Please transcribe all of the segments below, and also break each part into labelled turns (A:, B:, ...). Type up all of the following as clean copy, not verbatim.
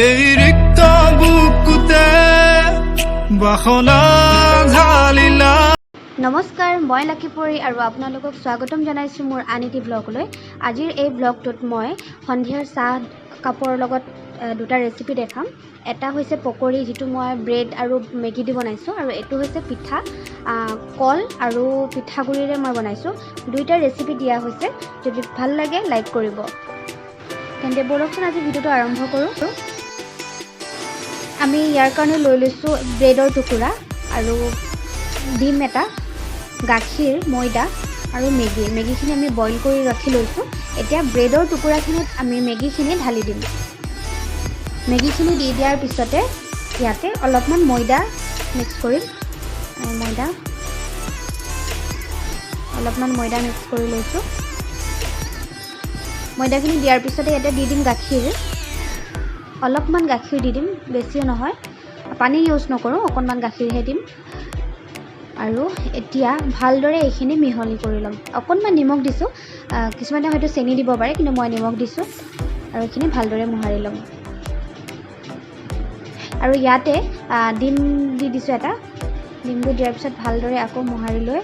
A: এই ৰিক্ত বুকুতে বাসনা ঢালিলা।
B: নমস্কাৰ, মই লাকিপৰী আৰু আপোনালোকক স্বাগতম জনাইছোঁ মোৰ আন এটি ব্লগলৈ। আজিৰ এই ব্লগটোত মই সন্ধিয়াৰ চাহ কাপৰ লগত দুটা ৰেচিপি দেখাম। এটা হৈছে পকৰি, যিটো মই ব্ৰেড আৰু মেগী দি বনাইছোঁ, আৰু এইটো হৈছে পিঠা, কল আৰু পিঠাগুড়িৰে মই বনাইছোঁ। দুইটা ৰেচিপি দিয়া হৈছে। যদি ভাল লাগে লাইক কৰিব। তেন্তে বলকচোন আজি ভিডিঅ'টো আৰম্ভ কৰোঁ। আমি ইয়াৰ কাৰণে লৈ লৈছোঁ ব্ৰেডৰ টুকুৰা আৰু ডিম এটা, গাখীৰ, ময়দা আৰু মেগীখিনি আমি বইল কৰি ৰাখি লৈছোঁ। এতিয়া ব্ৰেডৰ টুকুৰাখিনিত আমি মেগীখিনি ঢালি দিম। মেগীখিনি দি দিয়াৰ পিছতে ইয়াতে অলপমান ময়দা মিক্স কৰিম। অলপমান ময়দা মিক্স কৰি লৈছোঁ। ময়দাখিনি দিয়াৰ পিছতে ইয়াতে দি দিম গাখীৰ। অলপমান গাখীৰ দি দিম, বেছিও নহয়। পানী ইউজ নকৰোঁ, অকণমান গাখীৰহে দিম। আৰু এতিয়া ভালদৰে এইখিনি মিহলি কৰি ল'ম। অকণমান নিমখ দিছোঁ, কিছুমানে হয়তো চেনি দিব পাৰে, কিন্তু মই নিমখ দিছোঁ। আৰু এইখিনি ভালদৰে মোহাৰি ল'ম। আৰু ইয়াতে ডিম দি দিছোঁ এটা। ডিমটো দিয়াৰ পিছত ভালদৰে আকৌ মোহাৰি লৈ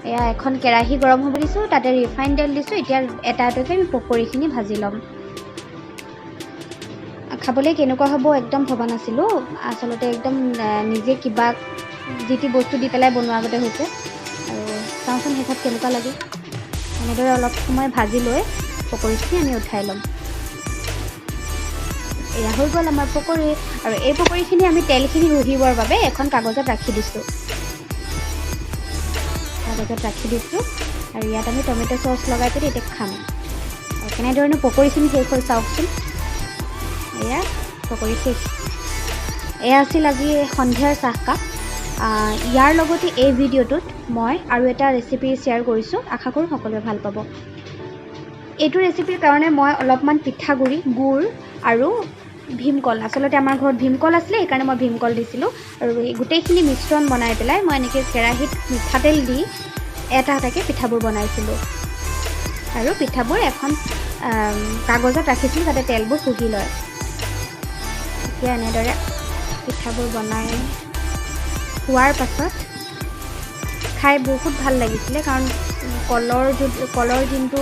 B: এয়া এখন কেৰাহী গৰম হ'ব দিছোঁ, তাতে ৰিফাইন তেল দিছোঁ। এতিয়া এটা এটাকৈ আমি পকৰিখিনি ভাজি ল'ম। খাবলৈ কেনেকুৱা হ'ব একদম ভবা নাছিলোঁ। আচলতে একদম নিজে কিবা যি টি বস্তু দি পেলাই বনোৱাৰ আগতে হৈছে। আৰু চাওঁচোন শেষত কেনেকুৱা লাগে। এনেদৰে অলপ সময় ভাজি লৈ পকৰিখিনি আমি উঠাই ল'ম। এয়া হৈ গ'ল আমাৰ পকৰি। আৰু এই পকৰিখিনি আমি তেলখিনি শুহিবৰ বাবে এখন কাগজত ৰাখি দিছোঁ। আৰু ইয়াত আমি টমেট' চচ লগাই পেলাই এতিয়া খাম। আৰু কেনেধৰণে পকৰিখিনি শেষ হ'ল চাওকচোন। এয়া পকৰি শেষ। এয়া আছিল আজি সন্ধিয়াৰ চাহকাপ। ইয়াৰ লগতে এই ভিডিঅ'টোত মই আৰু এটা ৰেচিপি শ্বেয়াৰ কৰিছোঁ। আশা কৰোঁ সকলোৱে ভাল পাব। এইটো ৰেচিপিৰ কাৰণে মই অলপমান পিঠাগুড়ি, গুড় আৰু ভীমকল, আচলতে আমাৰ ঘৰত ভীমকল আছিলে, সেইকাৰণে মই ভীমকল দিছিলোঁ। আৰু এই গোটেইখিনি মিশ্ৰণ বনাই পেলাই মই এনেকৈ কেৰাহীত মিঠাতেল দি এটা এটাকৈ পিঠাবোৰ বনাইছিলোঁ। আৰু পিঠাবোৰ এখন কাগজত ৰাখিছিলোঁ যাতে তেলবোৰ শুহি লয়। এতিয়া এনেদৰে পিঠাবোৰ বনাই হোৱাৰ পাছত খাই বহুত ভাল লাগিছিলে, কাৰণ কলৰ যোনটো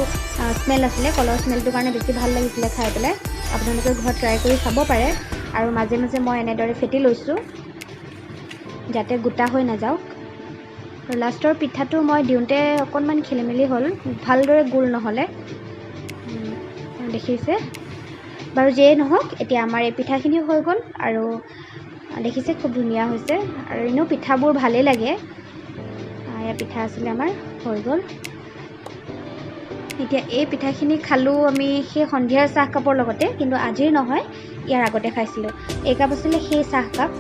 B: স্মেল আছিলে, কলৰ স্মেলটোৰ কাৰণে বেছি ভাল লাগিছিলে খাই পেলাই। আপোনালোকে ঘৰত ট্ৰাই কৰি চাব পাৰে। আৰু মাজে মাজে মই এনেদৰে ফেটি লৈছোঁ যাতে গোটা হৈ নাযাওক। আৰু লাষ্টৰ পিঠাটো মই দিওঁতে অকণমান খেলিমেলি হ'ল, ভালদৰে গোল নহ'লে, দেখিছে বাৰু। যিয়েই নহওক, এতিয়া আমাৰ এই পিঠাখিনি হৈ গ'ল। আৰু দেখিছে খুব ধুনীয়া হৈছে। আৰু এনেও পিঠাবোৰ ভালেই লাগে। এয়া পিঠা আছিলে আমাৰ, হৈ গ'ল। এতিয়া এই পিঠাখিনি খালোঁ আমি সেই সন্ধিয়াৰ চাহকাপৰ লগতে, কিন্তু আজিৰ নহয়, ইয়াৰ আগতে খাইছিলোঁ। এই কাপ আছিলে সেই চাহকাপ।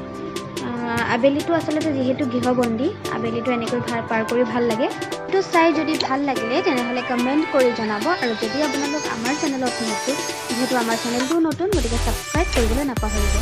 B: আবেলিটো আচলতে যিহেতু গৃহবন্দী, আবেলিটো এনেকৈ পাৰ কৰি ভাল লাগে। এইটো চাই যদি ভাল লাগিলে তেনেহ'লে কমেণ্ট কৰি জনাব। আৰু যদি আপোনালোক আমাৰ চেনেলত নতুন, যিহেতু আমাৰ চেনেলটোও নতুন, গতিকে ছাবস্ক্ৰাইব কৰিবলৈ নাপাহৰিব।